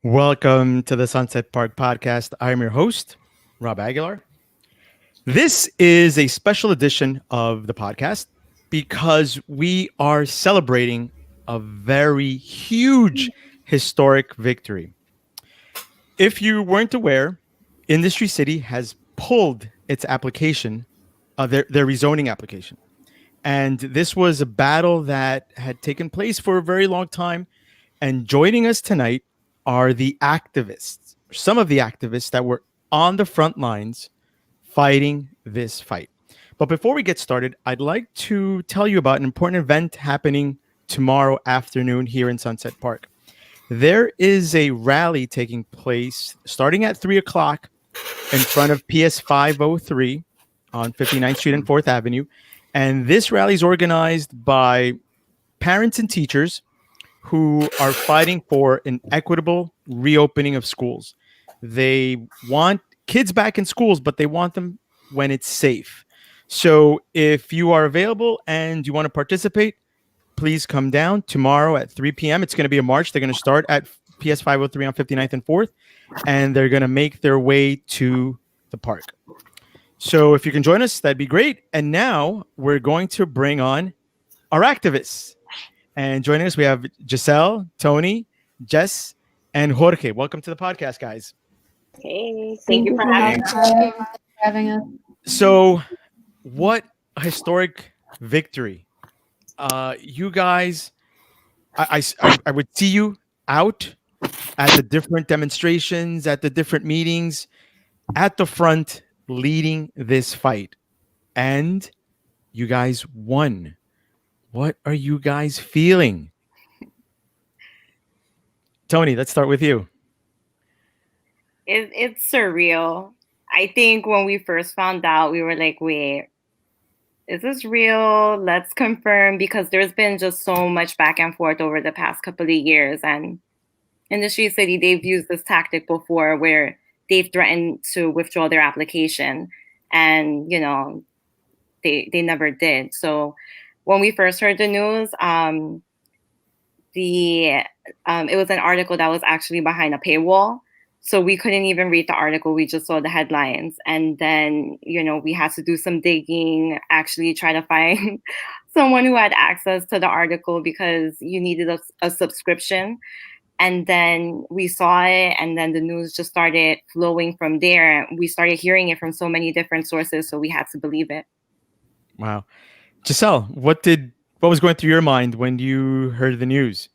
Welcome to the Sunset Park podcast. I'm your host, Rob Aguilar. This is a special edition of the podcast because we are celebrating a very huge historic victory. If you weren't aware, Industry City has pulled its application, their rezoning application. And this was a battle that had taken place for a very long time. And joining us tonight are the activists, some of the activists that were on the front lines fighting this fight. But before we get started, I'd like to tell you about an important event happening tomorrow afternoon here in Sunset Park. There is a rally taking place starting at 3 o'clock in front of PS 503 on 59th Street and 4th Avenue. And this rally is organized by parents and teachers who are fighting for an equitable reopening of schools. They want kids back in schools, but they want them when it's safe. So if you are available and you want to participate, please come down tomorrow at 3 p.m. It's going to be a march. They're going to start at PS 503 on 59th and 4th, and they're going to make their way to the park. So if you can join us, that'd be great. And now we're going to bring on our activists. And joining us, we have Giselle, Tony, Jess, and Jorge. Welcome to the podcast, guys. Hey, thank you for having us. So, what a historic victory. You guys, I would see you out at the different demonstrations, at the different meetings, at the front, leading this fight. And you guys won. What are you guys feeling? Tony, let's start with you. It's surreal. I think when we first found out, we were like, wait, is this real? Let's confirm, because there's been just so much back and forth over the past couple of years. And Industry City, they've used this tactic before where they've threatened to withdraw their application. And, you know, they never did. So when we first heard the news, it was an article that was actually behind a paywall. So we couldn't even read the article. We just saw the headlines. And then, you know, we had to do some digging, actually try to find someone who had access to the article because you needed a subscription. And then we saw it, and then the news just started flowing from there. We started hearing it from so many different sources, so we had to believe it. Wow. Giselle, what was going through your mind when you heard the news?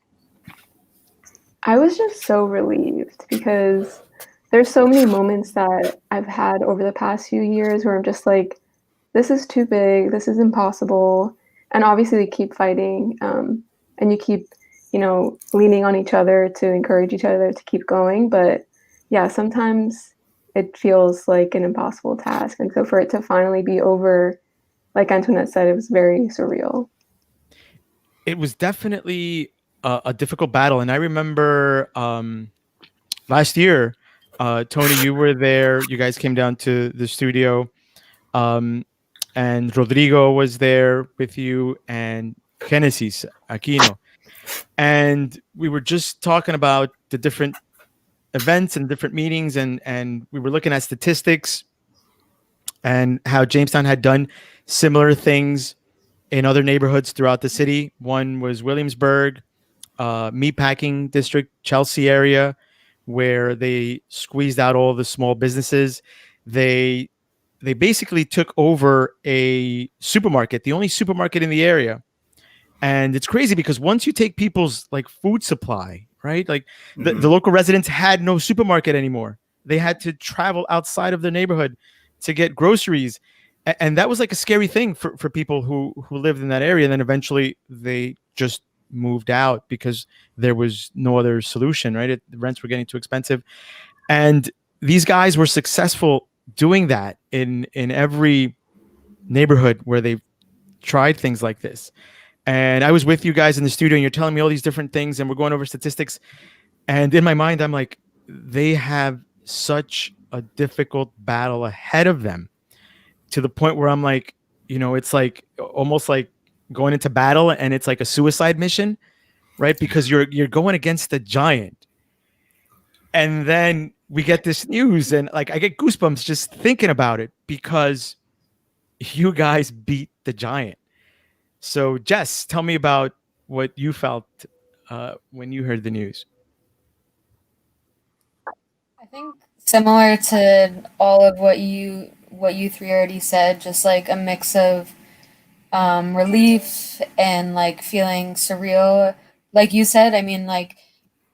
I was just so relieved because there's so many moments that I've had over the past few years where I'm just like, this is too big, this is impossible. And obviously we keep fighting, and you keep, leaning on each other to encourage each other to keep going. But yeah, sometimes it feels like an impossible task. And so for it to finally be over, like Antoinette said, it was very surreal. It was definitely a difficult battle. And I remember last year, Tony, you were there. You guys came down to the studio, and Rodrigo was there with you, and Genesis Aquino. And we were just talking about the different events and different meetings, and we were looking at statistics and how Jamestown had done similar things in other neighborhoods throughout the city. One was Williamsburg, meatpacking district, Chelsea area, where they squeezed out all the small businesses. They basically took over a supermarket, the only supermarket in the area. And it's crazy because once you take people's like food supply, right? Like the local residents had no supermarket anymore. They had to travel outside of their neighborhood to get groceries. And that was like a scary thing for people who lived in that area. And then eventually they just moved out because there was no other solution, right? The rents were getting too expensive. And these guys were successful doing that in every neighborhood where they've tried things like this. And I was with you guys in the studio, and you're telling me all these different things, and we're going over statistics. And in my mind, I'm like, they have such a difficult battle ahead of them, to the point where I'm like, it's like almost like going into battle, and it's like a suicide mission, right? Because you're going against a giant. And then we get this news, and like I get goosebumps just thinking about it because you guys beat the Giant. So, Jess, tell me about what you felt when you heard the news. I think similar to all of what you three already said, just like a mix of relief and like feeling surreal. Like you said, I mean, like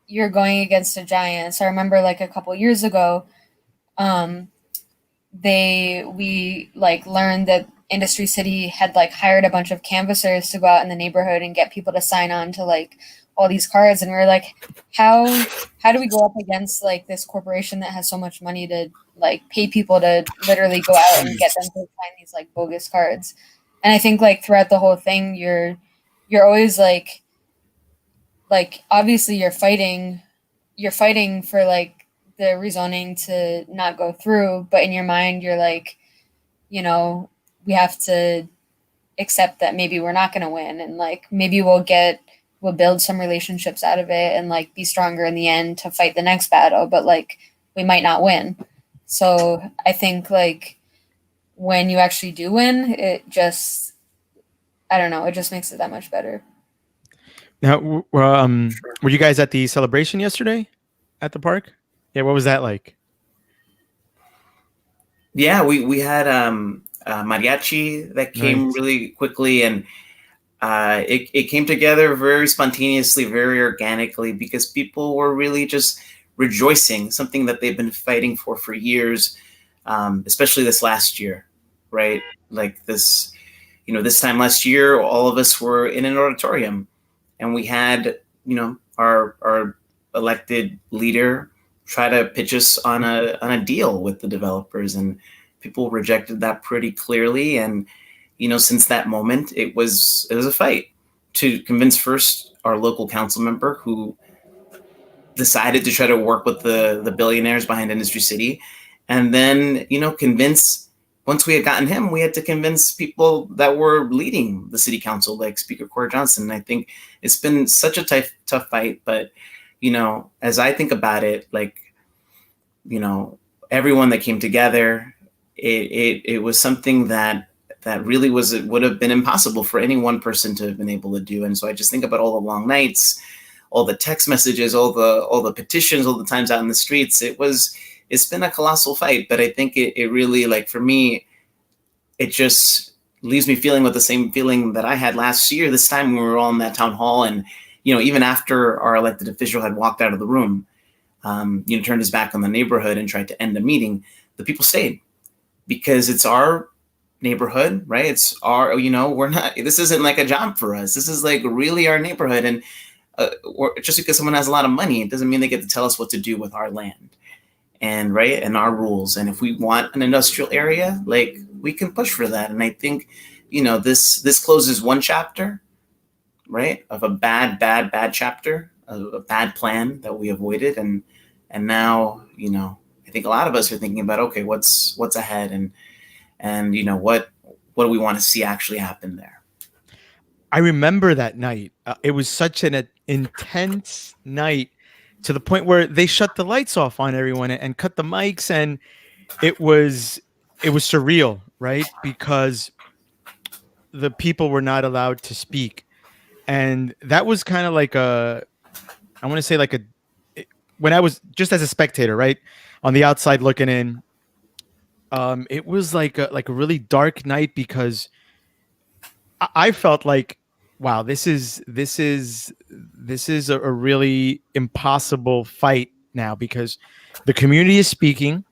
you're going against a giant. So I remember like a couple years ago, um, we like learned that Industry City had like hired a bunch of canvassers to go out in the neighborhood and get people to sign on to like all these cards, and we were like, how do we go up against like this corporation that has so much money to like pay people to literally go out and get them to sign these like bogus cards? And I think like throughout the whole thing, you're always like obviously you're fighting for like the rezoning to not go through, but in your mind you're like, you know, we have to accept that maybe we're not going to win, and like maybe we'll build some relationships out of it and like be stronger in the end to fight the next battle, but like we might not win. So I think like when you actually do win, it just, I don't know, it just makes it that much better. Now, were you guys at the celebration yesterday at the park? Yeah, what was that like? Yeah, we had mariachi that came really quickly, and it came together very spontaneously, very organically, because people were really just rejoicing, something that they've been fighting for years, especially this last year, right? Like this, you know, this time last year, all of us were in an auditorium, and we had, you know, our elected leader try to pitch us on a deal with the developers, and people rejected that pretty clearly. And you know, since that moment, it was a fight to convince first our local council member, who decided to try to work with the billionaires behind Industry City, and then, you know, once we had gotten him, we had to convince people that were leading the city council, like Speaker Corey Johnson. And I think it's been such a tough fight, but you know, as I think about it, like, you know, everyone that came together, it was something that really would have been impossible for any one person to have been able to do. And so I just think about all the long nights, all the text messages, all the petitions, all the times out in the streets. It's been a colossal fight, but I think it really, like, for me, it just leaves me feeling with the same feeling that I had last year, this time when we were all in that town hall. And, you know, even after our elected official had walked out of the room, you know, turned his back on the neighborhood and tried to end the meeting, the people stayed, because it's our neighborhood, right? It's our, you know, this isn't like a job for us. This is like really our neighborhood. And just because someone has a lot of money, it doesn't mean they get to tell us what to do with our land and right, and our rules. And if we want an industrial area, like, we can push for that. And I think, you know, this closes one chapter, right, of a bad chapter, a bad plan that we avoided. And now, you know, I think a lot of us are thinking about, okay, what's ahead, and you know, what do we want to see actually happen there? I remember that night. It was such an intense night, to the point where they shut the lights off on everyone and cut the mics, and it was surreal, right? Because the people were not allowed to speak, and that was kind of like when I was just as a spectator, right, on the outside looking in. It was like a really dark night, because I felt like, wow, this is a really impossible fight now, because the community is speaking,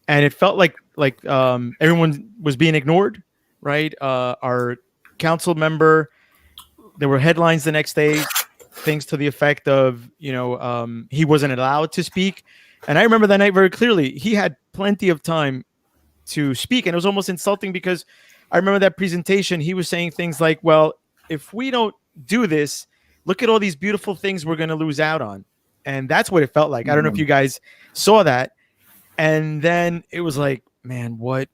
and it felt like everyone was being ignored, right? Our council member, there were headlines the next day, things to the effect of, you know, he wasn't allowed to speak. And I remember that night very clearly. He had plenty of time to speak, and it was almost insulting, because I remember that presentation, he was saying things like, well, if we don't do this, look at all these beautiful things we're going to lose out on. And that's what it felt like. I don't know if you guys saw that. And then it was like, man, what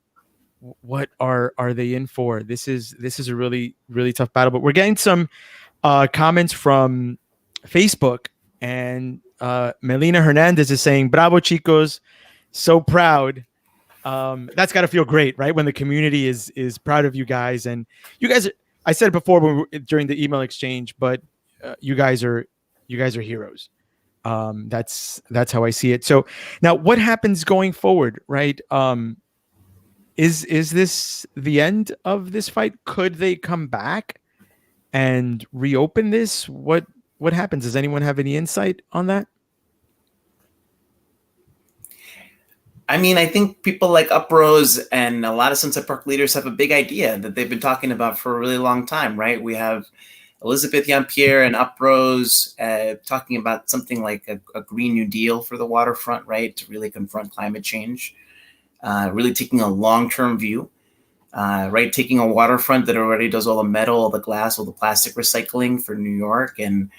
are they in for? This is a really, really tough battle. But we're getting some comments from Facebook, and Melina Hernandez is saying, "Bravo, chicos, so proud." That's got to feel great, right? When the community is proud of you guys, and you guys. I said it before during the email exchange, but you guys are heroes. That's how I see it. So now, what happens going forward, right? Is this the end of this fight? Could they come back and reopen this? What happens? Does anyone have any insight on that? I mean, I think people like Upros and a lot of Sunset Park leaders have a big idea that they've been talking about for a really long time, right? We have Elizabeth Yampierre and Upros talking about something like a Green New Deal for the waterfront, right? To really confront climate change, really taking a long-term view, right? Taking a waterfront that already does all the metal, all the glass, all the plastic recycling for New York, and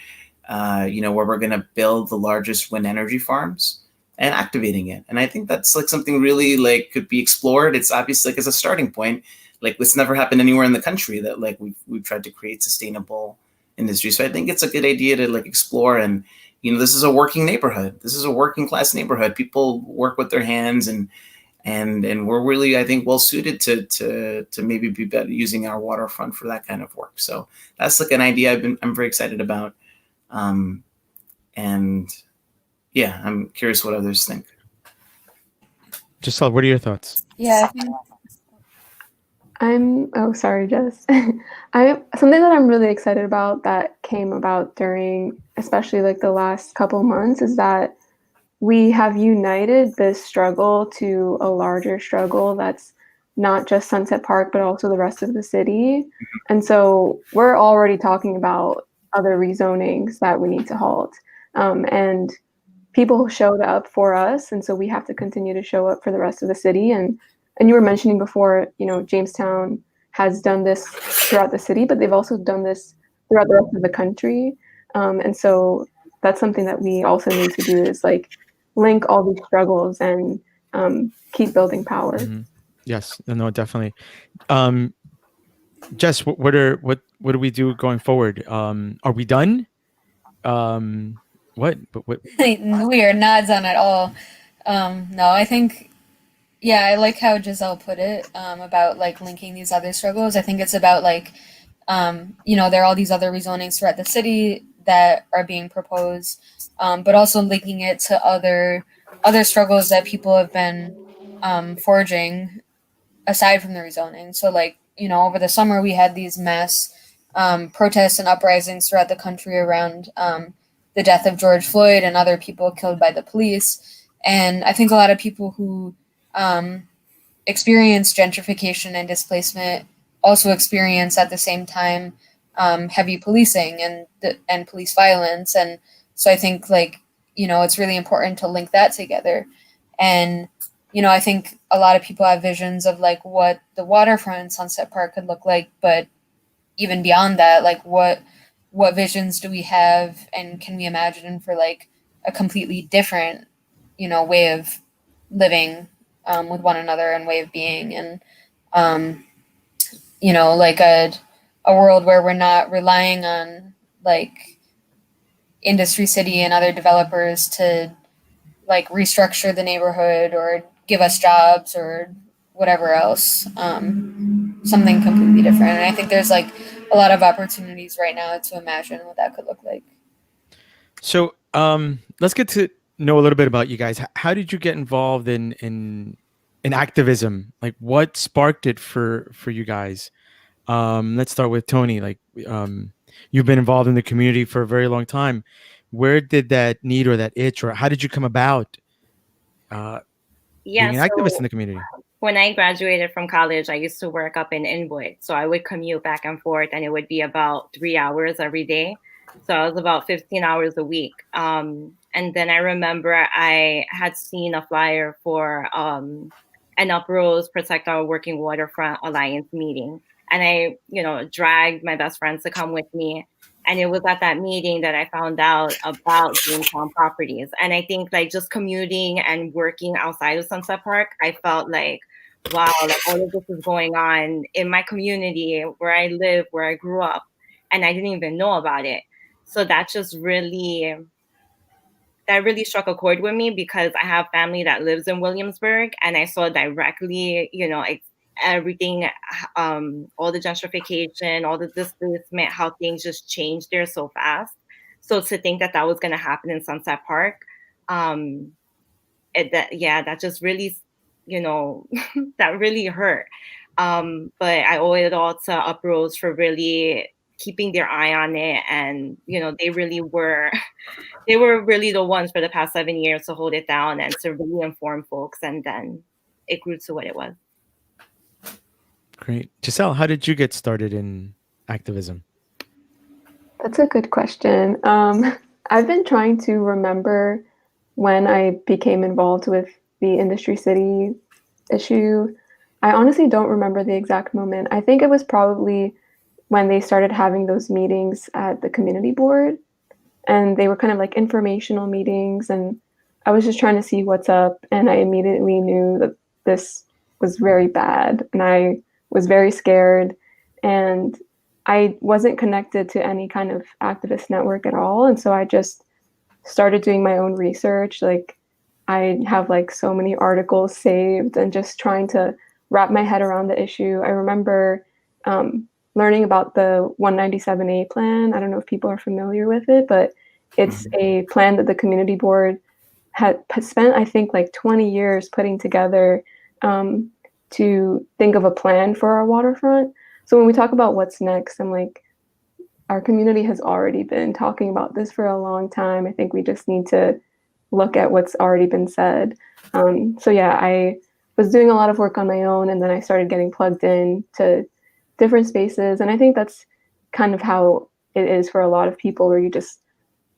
where we're going to build the largest wind energy farms and activating it. And I think that's like something really like could be explored. It's obviously like as a starting point, like this never happened anywhere in the country that like we've tried to create sustainable industry. So I think it's a good idea to like explore. And, this is a working neighborhood. This is a working class neighborhood. People work with their hands and we're really, I think, well suited to maybe be better using our waterfront for that kind of work. So that's like an idea I'm very excited about. And yeah, I'm curious what others think. Giselle, what are your thoughts? Yeah, I think Oh, sorry, Jess. Something that I'm really excited about that came about during, especially like the last couple months, is that we have united this struggle to a larger struggle that's not just Sunset Park, but also the rest of the city. And so we're already talking about other rezonings that we need to halt. And people showed up for us, and so we have to continue to show up for the rest of the city. And you were mentioning before, Jamestown has done this throughout the city, but they've also done this throughout the rest of the country. And so that's something that we also need to do, is like link all these struggles and keep building power. Mm-hmm. Yes, no, definitely. Jess, what do we do going forward? Are we done? What? we are not done at all. No, I think, yeah, I like how Giselle put it about like linking these other struggles. I think it's about like, there are all these other rezonings throughout the city that are being proposed, but also linking it to other struggles that people have been forging aside from the rezoning. So like, over the summer we had these mass protests and uprisings throughout the country around the death of George Floyd and other people killed by the police. And I think a lot of people who experience gentrification and displacement also experience at the same time heavy policing and police violence. And so I think like, it's really important to link that together. And, I think a lot of people have visions of like what the waterfront in Sunset Park could look like, but even beyond that, like what visions do we have, and can we imagine for like a completely different, way of living with one another and way of being, and like a world where we're not relying on like Industry City and other developers to like restructure the neighborhood or give us jobs or whatever else, something completely different. And I think there's like a lot of opportunities right now to imagine what that could look like. So let's get to know a little bit about you guys. How did you get involved in activism? Like what sparked it for you guys? Let's start with Tony. Like you've been involved in the community for a very long time. Where did that need or that itch, or how did you come about being an activist in the community? When I graduated from college, I used to work up in Inwood. So I would commute back and forth, and it would be about 3 hours every day. So I was about 15 hours a week. And then I remember I had seen a flyer for an UPROS Protect Our Working Waterfront Alliance meeting. And I, dragged my best friends to come with me. And it was at that meeting that I found out about Jamestown properties. And I think like just commuting and working outside of Sunset Park, I felt like, wow, like all of this is going on in my community where I live, where I grew up, and I didn't even know about it. So that just really that really struck a chord with me because I have family that lives in Williamsburg, and I saw directly, everything, all the gentrification, all the displacement, how things just changed there so fast. So to think that that was going to happen in Sunset Park, that just really, that really hurt. But I owe it all to Upros for really keeping their eye on it, and they really were. They were really the ones for the past 7 years to hold it down and to really inform folks, and then it grew to what it was. Great. Giselle, how did you get started in activism? That's a good question. I've been trying to remember when I became involved with the Industry City issue. I honestly don't remember the exact moment. I think it was probably when they started having those meetings at the community board, and they were kind of like informational meetings, and I was just trying to see what's up, and I immediately knew that this was very bad, and I was very scared, and I wasn't connected to any kind of activist network at all, and so I just started doing my own research. Like, I have like so many articles saved and just trying to wrap my head around the issue. I remember learning about the 197A plan. I don't know if people are familiar with it, but it's a plan that the community board had spent, I think, like 20 years putting together to think of a plan for our waterfront. So when we talk about what's next, I'm like, our community has already been talking about this for a long time. I think we just need to look at what's already been said. So yeah, I was doing a lot of work on my own, and then I started getting plugged in to different spaces. And I think that's kind of how it is for a lot of people, where you just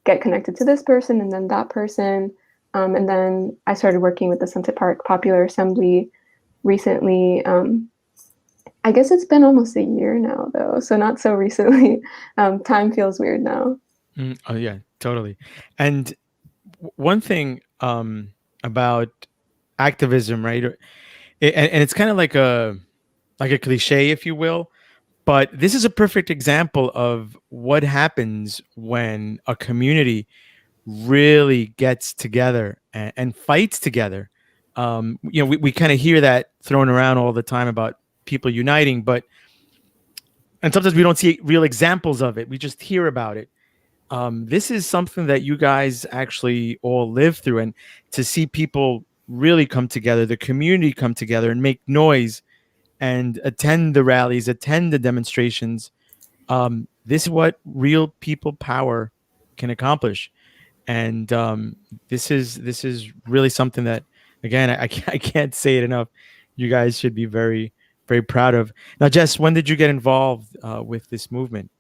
get connected to this person and then that person. And then I started working with the Sunset Park Popular Assembly recently. I guess it's been almost a year now, though, so not so recently. Time feels weird now. Oh yeah, totally. And one thing about activism, right? And it's kind of like a cliche, if you will, but this is a perfect example of what happens when a community really gets together and fights together. We kind of hear that thrown around all the time about people uniting, and sometimes we don't see real examples of it. We just hear about it. This is something that you guys actually all live through, and to see people really come together, the community come together and make noise and attend the rallies, attend the demonstrations. This is what real people power can accomplish. And this is really something that, again, I can't say it enough. You guys should be very, very proud of. Now, Jess, when did you get involved with this movement?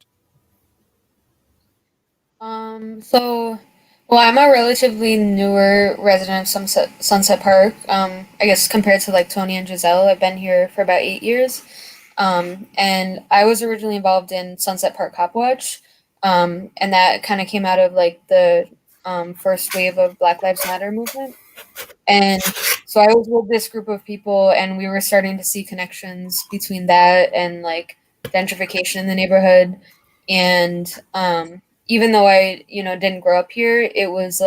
Well, I'm a relatively newer resident of Sunset Park. I guess compared to like Tony and Giselle, I've been here for about 8 years. And I was originally involved in Sunset Park Cop Watch. And that kind of came out of like the first wave of Black Lives Matter movement. And so I was with this group of people, and we were starting to see connections between that and like gentrification in the neighborhood. And even though I, didn't grow up here, it was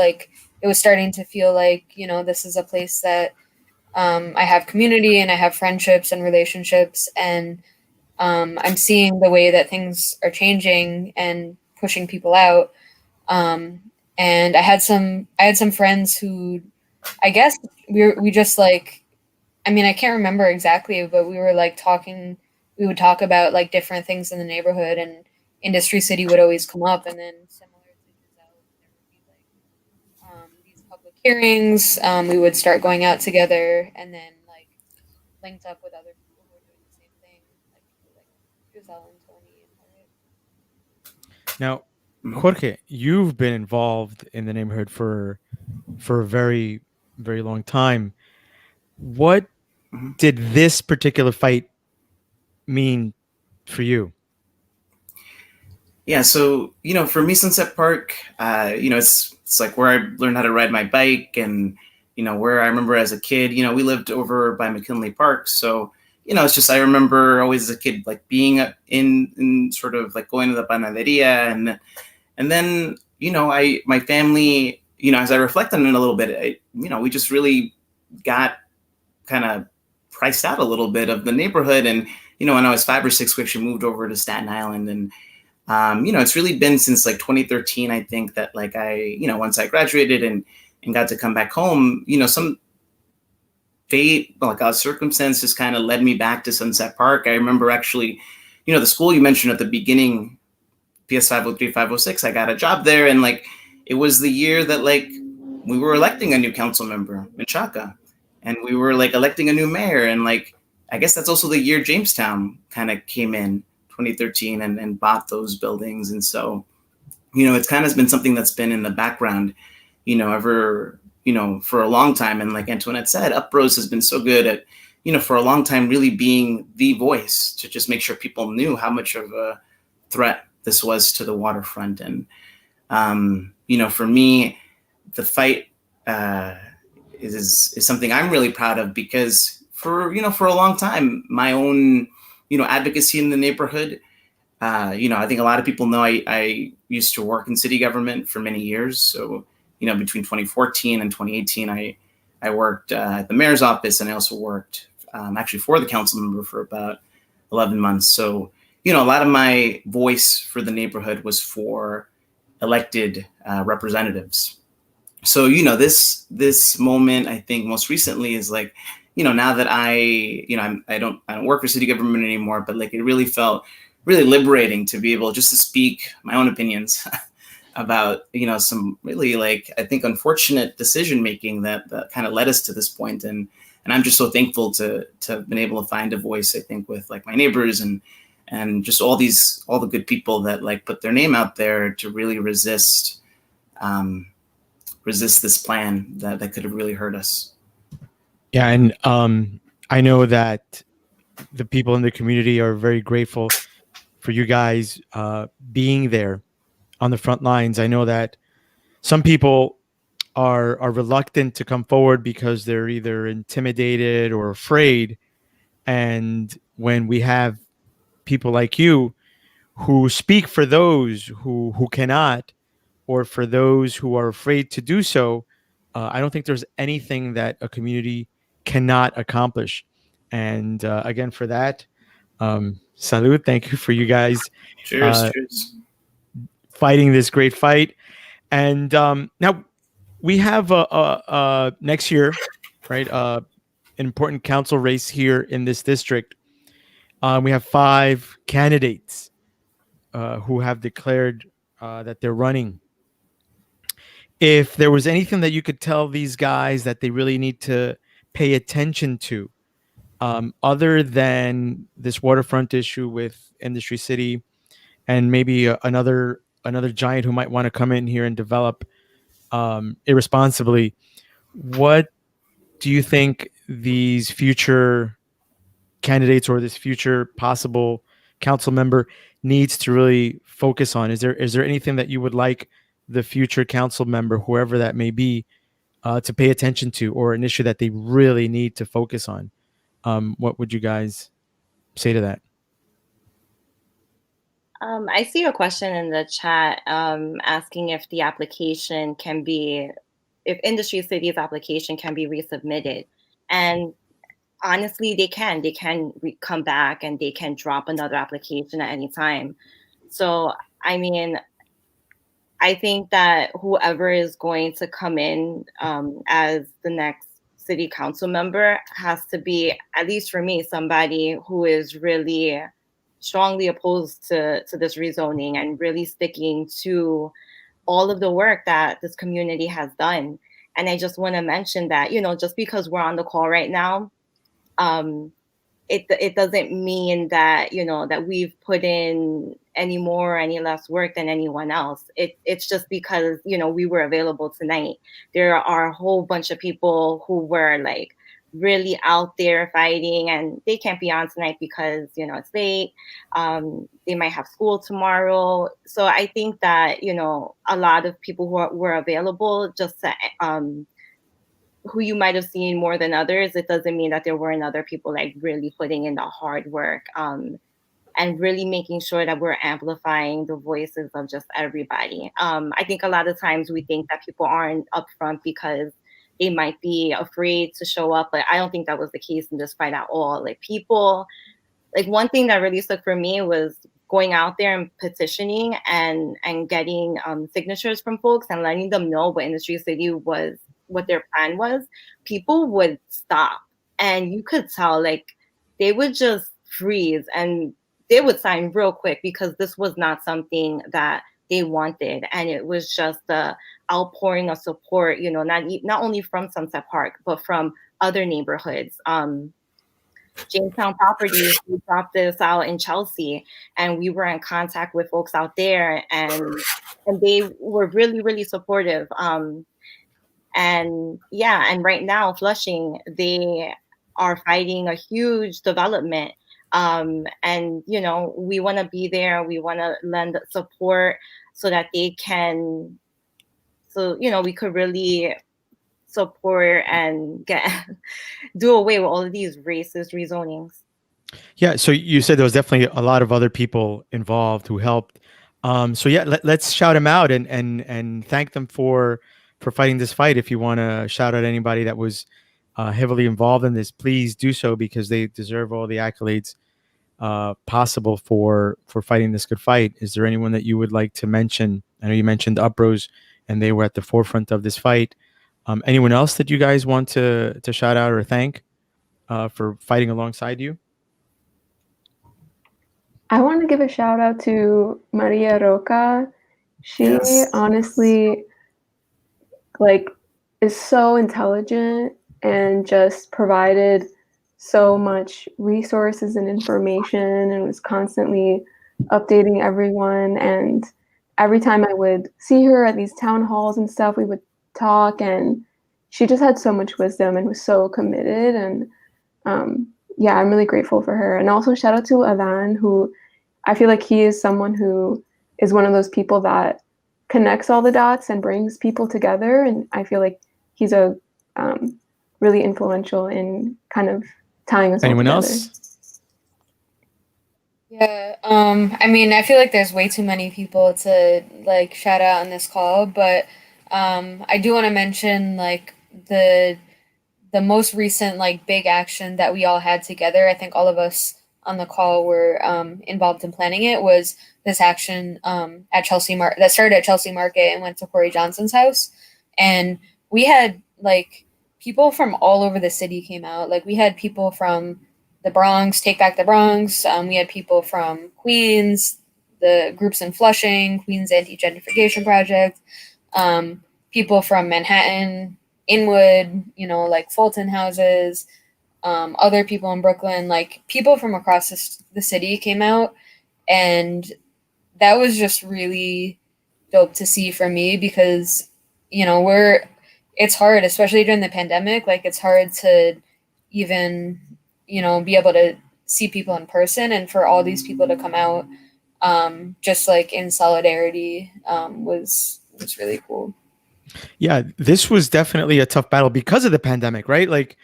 starting to feel like, this is a place that I have community and I have friendships and relationships, and I'm seeing the way that things are changing and pushing people out. And I had some friends who, I guess we just like, I mean, I can't remember exactly, but we were like talking, we would talk about like different things in the neighborhood, and Industry City would always come up. And then similar to Giselle, there would be like these public hearings. We would start going out together, and then like linked up with other people who were doing the same thing, like people like Giselle and Tony and Jorge. Now, Jorge, you've been involved in the neighborhood for a very, very long time. What did this particular fight mean for you? Yeah, so for me, Sunset Park, it's like where I learned how to ride my bike, and where I remember as a kid, we lived over by McKinley Park, so it's just I remember always as a kid like being in sort of like going to the panaderia, and then my family as I reflect on it a little bit, we just really got kind of priced out a little bit of the neighborhood. And, when I was 5 or 6, we actually moved over to Staten Island. And, it's really been since like 2013, I think, that like once I graduated and got to come back home, some fate, like a circumstance just kind of led me back to Sunset Park. I remember actually, the school you mentioned at the beginning, PS 503, 506, I got a job there. And like, it was the year that like we were electing a new council member in Chaka, and we were like electing a new mayor. And like, I guess that's also the year Jamestown kind of came in 2013 and bought those buildings. And so, it's kind of been something that's been in the background, ever, for a long time. And like Antoinette said, Upros has been so good at, for a long time, really being the voice to just make sure people knew how much of a threat this was to the waterfront. And, for me, the fight is something I'm really proud of, because for a long time, my own, advocacy in the neighborhood, I think a lot of people know I used to work in city government for many years. So, between 2014 and 2018, I worked at the mayor's office, and I also worked actually for the council member for about 11 months. So, a lot of my voice for the neighborhood was for elected representatives. So, this moment, I think most recently is like, now that I don't work for city government anymore, but like it really felt really liberating to be able just to speak my own opinions about, some really like, I think, unfortunate decision making that kind of led us to this point. And I'm just so thankful to have been able to find a voice, I think, with like my neighbors and just all the good people that like put their name out there to really resist this plan that could have really hurt us. Yeah. And I know that the people in the community are very grateful for you guys being there on the front lines. I know that some people are reluctant to come forward because they're either intimidated or afraid. And when we have people like you who speak for those who cannot, or for those who are afraid to do so, I don't think there's anything that a community cannot accomplish. And again, for that, salud. Thank you for you guys Cheers. fighting this great fight. And now we have next year, right? An important council race here in this district. We have 5 candidates who have declared that they're running. If there was anything that you could tell these guys that they really need to pay attention to, other than this waterfront issue with Industry City, and maybe another giant who might want to come in here and develop irresponsibly, what do you think these future candidates or this future possible council member needs to really focus on? Is there anything that you would like the future council member, whoever that may be, to pay attention to, or an issue that they really need to focus on? What would you guys say to that? I see a question in the chat asking if the application can be, if Industry City's application can be resubmitted. And honestly, they can come back and they can drop another application at any time. So, I mean, I think that whoever is going to come in as the next city council member has to be, at least for me, somebody who is really strongly opposed to this rezoning and really sticking to all of the work that this community has done. And I just want to mention that, just because we're on the call right now, it doesn't mean that, that we've put in any more or any less work than anyone else. It's just because, we were available tonight. There are a whole bunch of people who were like really out there fighting, and they can't be on tonight because, it's late. They might have school tomorrow. So I think that, a lot of people who were available, just to, who you might have seen more than others, it doesn't mean that there weren't other people like really putting in the hard work. and really making sure that we're amplifying the voices of just everybody. I think a lot of times we think that people aren't upfront because they might be afraid to show up, but I don't think that was the case in this fight at all. Like people, like one thing that really stuck for me was going out there and petitioning and getting signatures from folks and letting them know what Industry City was, what their plan was. People would stop, and you could tell like they would just freeze and they would sign real quick because this was not something that they wanted, and it was just the outpouring of support, you know, not only from Sunset Park but from other neighborhoods. Jamestown Properties, we dropped this out in Chelsea, and we were in contact with folks out there, and they were really, really supportive. And yeah, and right now Flushing, they are fighting a huge development. And you know, we want to be there. We want to lend support so that they can, so you know, we could really support and do away with all of these racist rezonings. Yeah. So you said there was definitely a lot of other people involved who helped. So yeah, let's shout them out and thank them for fighting this fight. If you want to shout out anybody that was heavily involved in this, please do so, because they deserve all the accolades possible for fighting this good fight. Is there anyone that you would like to mention? I know you mentioned Upros, and they were at the forefront of this fight. Anyone else that you guys want to shout out or thank for fighting alongside you? I want to give a shout out to Maria Roca. She honestly like is so intelligent and just provided so much resources and information, and was constantly updating everyone. And every time I would see her at these town halls and stuff, we would talk, and she just had so much wisdom and was so committed. And yeah, I'm really grateful for her. And also shout out to Adan, who I feel like he is someone who is one of those people that connects all the dots and brings people together. And I feel like he's a really influential in kind of tying us Anyone all together. else? Yeah, I mean, I feel like there's way too many people to like shout out on this call, but I do want to mention like the most recent like big action that we all had together. I think all of us on the call were involved in planning it. Was this action at Chelsea Market that started at Chelsea Market and went to Corey Johnson's house, and we had like people from all over the city came out. Like we had people from the Bronx, Take Back the Bronx. We had people from Queens, the groups in Flushing, Queens Anti-Gentrification Project, people from Manhattan, Inwood, you know, like Fulton houses, other people in Brooklyn, like people from across the city came out. And that was just really dope to see for me, because, you know, it's hard, especially during the pandemic. Like it's hard to even, you know, be able to see people in person, and for all these people to come out just like in solidarity was really cool. Yeah, this was definitely a tough battle because of the pandemic, right? Like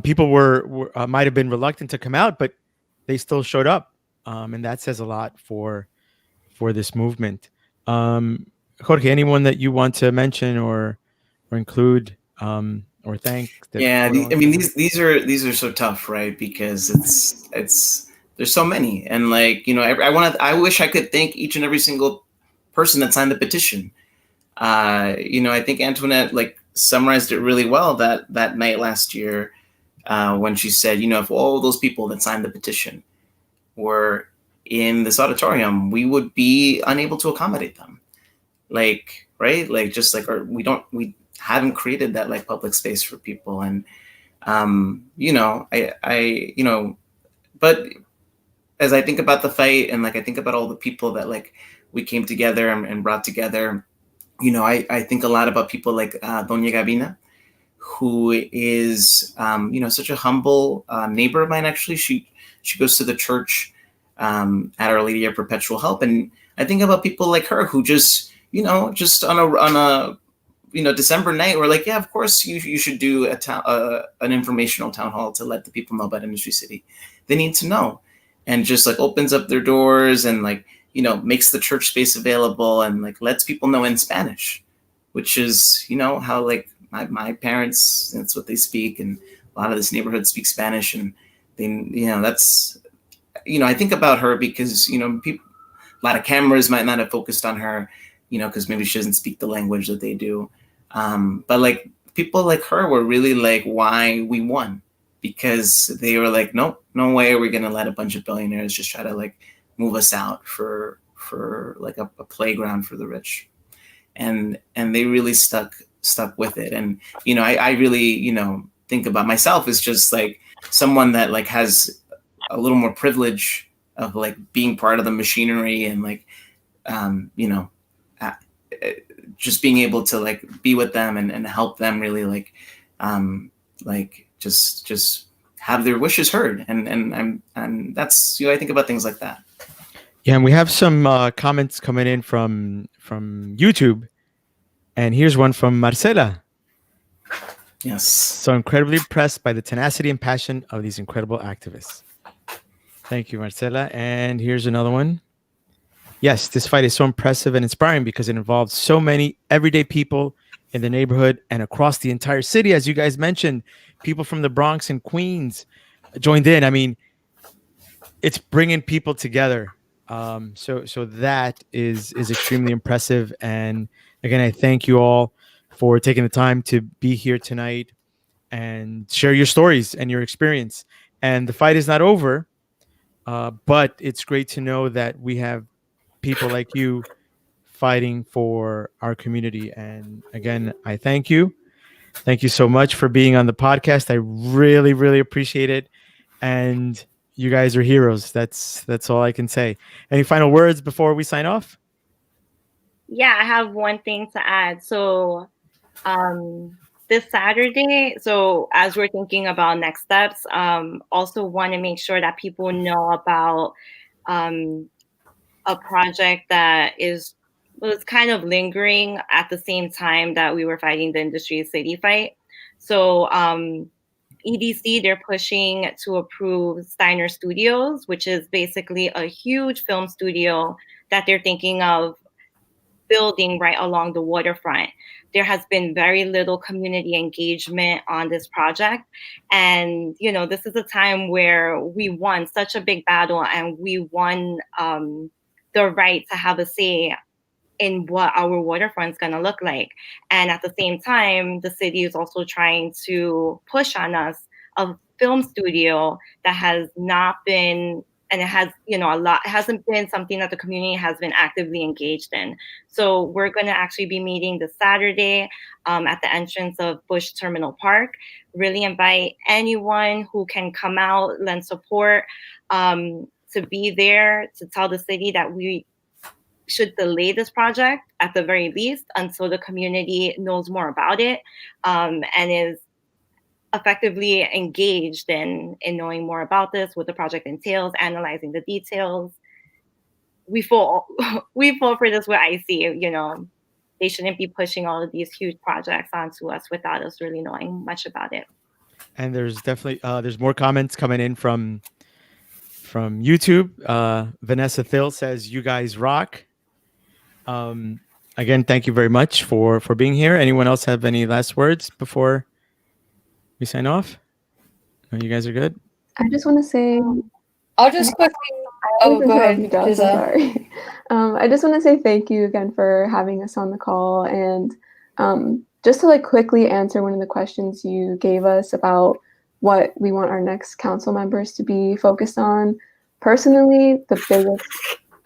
people were might have been reluctant to come out, but they still showed up, and that says a lot for this movement. Jorge, anyone that you want to mention or include or thank? Yeah, I mean these are so tough, right? Because it's there's so many, and like, you know, I wish I could thank each and every single person that signed the petition. You know, I think Antoinette like summarized it really well that night last year when she said, you know, if all those people that signed the petition were in this auditorium, we would be unable to accommodate them. Like, right? Like just like we haven't created that like public space for people. And you know, I you know, but as I think about the fight, and like I think about all the people that like we came together and brought together, you know, I think a lot about people like Doña Gavina, who is you know, such a humble neighbor of mine. Actually, she goes to the church at Our Lady of Perpetual Help, and I think about people like her who just, you know, just on a you know, December night, we're like, yeah, of course you should do an informational town hall to let the people know about Industry City. They need to know. and just like opens up their doors and like, you know, makes the church space available and like lets people know in Spanish, which is, you know, how like my parents, that's what they speak. And a lot of this neighborhood speaks Spanish. And they, you know, that's, you know, I think about her because, you know, people, a lot of cameras might not have focused on her, you know, because maybe she doesn't speak the language that they do. But like people like her were really like why we won, because they were like, nope, no way are we going to let a bunch of billionaires just try to like move us out for like a playground for the rich. And they really stuck with it. And, you know, I really, you know, think about myself as just like someone that like has a little more privilege of like being part of the machinery and like, you know, uh, just being able to like be with them and help them really like just have their wishes heard. And that's, you know, I think about things like that. Yeah, and we have some comments coming in from YouTube, and here's one from Marcela. Yes. So incredibly impressed by the tenacity and passion of these incredible activists. Thank you, Marcela. And here's another one. Yes, this fight is so impressive and inspiring because it involves so many everyday people in the neighborhood and across the entire city. As you guys mentioned, people from the Bronx and Queens joined in. I mean, it's bringing people together. So that is extremely impressive. And again, I thank you all for taking the time to be here tonight and share your stories and your experience. And the fight is not over, but it's great to know that we have people like you fighting for our community. And again, I thank you. Thank you so much for being on the podcast. I really, really appreciate it. And you guys are heroes. That's all I can say. Any final words before we sign off? Yeah, I have one thing to add. So this Saturday, so as we're thinking about next steps, also want to make sure that people know about a project that was kind of lingering at the same time that we were fighting the industry city fight. So EDC, they're pushing to approve Steiner Studios, which is basically a huge film studio that they're thinking of building right along the waterfront. There has been very little community engagement on this project. And, you know, this is a time where we won such a big battle and we won the right to have a say in what our waterfront is going to look like. And at the same time, the city is also trying to push on us a film studio that has not been, and it has, you know, it hasn't been something that the community has been actively engaged in. So we're going to actually be meeting this Saturday at the entrance of Bush Terminal Park. Really invite anyone who can come out, lend support, to be there to tell the city that we should delay this project at the very least until the community knows more about it and is effectively engaged in knowing more about this, what the project entails, analyzing the details. We fall for this with IC, you know. They shouldn't be pushing all of these huge projects onto us without us really knowing much about it. And there's definitely there's more comments coming in from YouTube. Vanessa Thill says, "You guys rock." Again, thank you very much for being here. Anyone else have any last words before we sign off? No, you guys are good. I just want to say, I'll just quickly. Oh, go ahead. I'm sorry. I just want to say thank you again for having us on the call, and just to like quickly answer one of the questions you gave us about what we want our next council members to be focused on. Personally, the biggest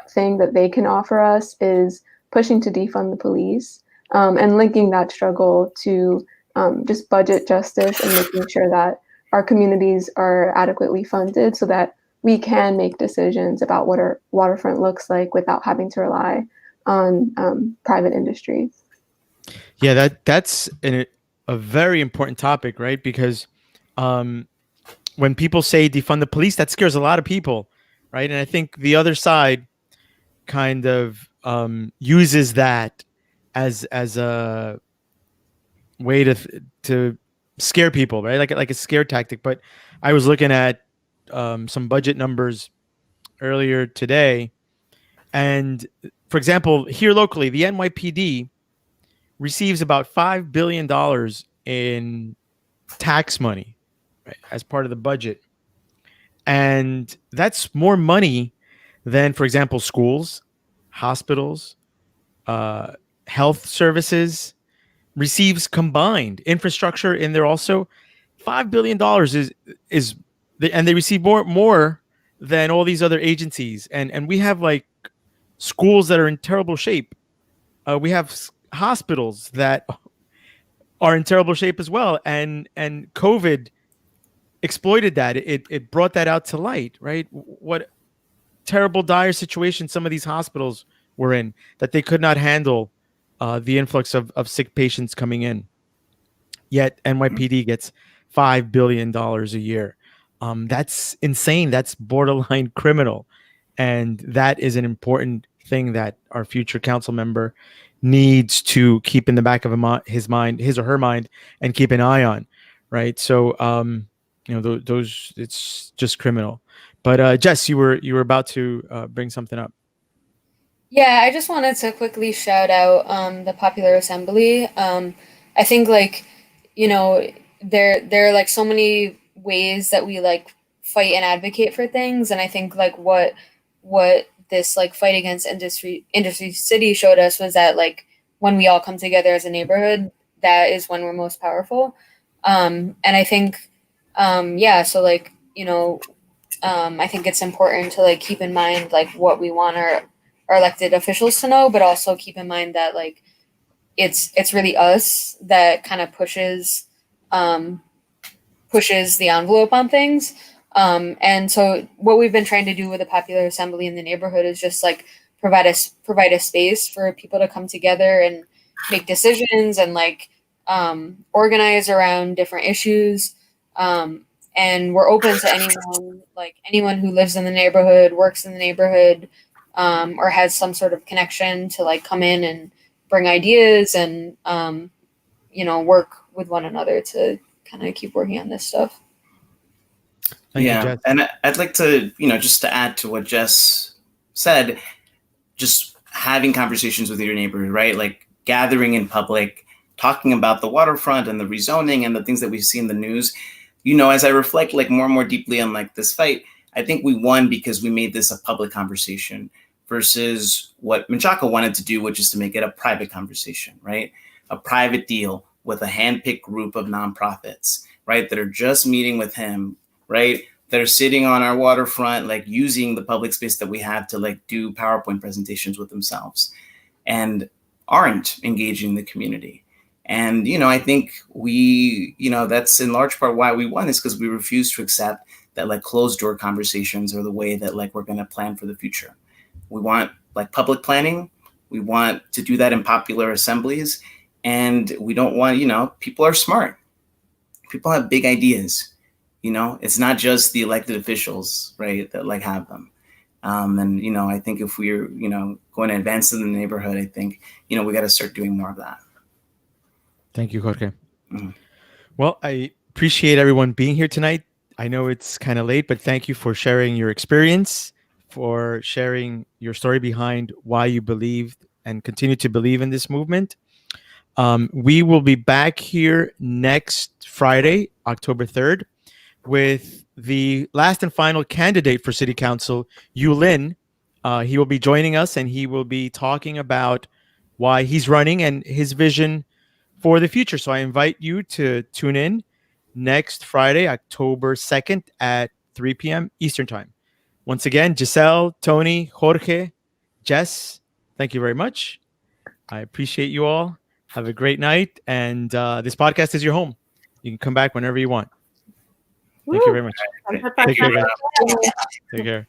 thing that they can offer us is pushing to defund the police, and linking that struggle to just budget justice and making sure that our communities are adequately funded so that we can make decisions about what our waterfront looks like without having to rely on private industry. Yeah, that's a very important topic, right? Because when people say defund the police, that scares a lot of people, right? And I think the other side kind of uses that as a way to scare people, right? Like a scare tactic. But I was looking at some budget numbers earlier today. And for example, here locally, the NYPD receives about $5 billion in tax money, right, as part of the budget. And that's more money than, for example, schools, hospitals, health services receives combined. Infrastructure in there also. $5 billion is and they receive more than all these other agencies. And we have like schools that are in terrible shape. We have hospitals that are in terrible shape as well. And COVID exploited that. It brought that out to light, right? What terrible, dire situation some of these hospitals were in, that they could not handle the influx of sick patients coming in. Yet NYPD gets $5 billion a year. That's insane. That's borderline criminal. And that is an important thing that our future council member needs to keep in the back of his or her mind, and keep an eye on, right? So, those, it's just criminal. But Jess, you were about to bring something up. Yeah, I just wanted to quickly shout out the Popular Assembly. I think like, there are like so many ways that we like fight and advocate for things, and I think like what this like fight against industry city showed us was that like when we all come together as a neighborhood, that is when we're most powerful. And I think so like I think it's important to like keep in mind like what we want our elected officials to know, but also keep in mind that like it's really us that kind of pushes the envelope on things. And so what we've been trying to do with the Popular Assembly in the neighborhood is just like provide a space for people to come together and make decisions and like organize around different issues. And we're open to anyone who lives in the neighborhood, works in the neighborhood, or has some sort of connection to like come in and bring ideas and work with one another to kind of keep working on this stuff. Thank you, Jess. And I'd like to, just to add to what Jess said, just having conversations with your neighbors, right? Like gathering in public, talking about the waterfront and the rezoning and the things that we see in the news. As I reflect like more and more deeply on like this fight, I think we won because we made this a public conversation versus what Menchaca wanted to do, which is to make it a private conversation, right? A private deal with a handpicked group of nonprofits, right? That are just meeting with him, right? That are sitting on our waterfront, like using the public space that we have to like do PowerPoint presentations with themselves and aren't engaging the community. And, I think we, that's in large part why we won, is because we refuse to accept that like closed door conversations are the way that like we're going to plan for the future. We want like public planning. We want to do that in popular assemblies. And we don't want, people are smart. People have big ideas. It's not just the elected officials, right, that like have them. And, I think if we're, going to advance in the neighborhood, I think, we got to start doing more of that. Thank you, Jorge. Mm-hmm. Well, I appreciate everyone being here tonight. I know it's kind of late, but thank you for sharing your experience, for sharing your story behind why you believed and continue to believe in this movement. We will be back here next Friday, October 3rd, with the last and final candidate for City Council, Yu Lin. He will be joining us, and he will be talking about why he's running and his vision for the future. So I invite you to tune in next Friday, October 2nd at 3 p.m. Eastern Time. Once again, Giselle, Tony, Jorge, Jess, thank you very much. I appreciate you all. Have a great night. And this podcast is your home. You can come back whenever you want. Thank you very much. Take care, guys. Take care.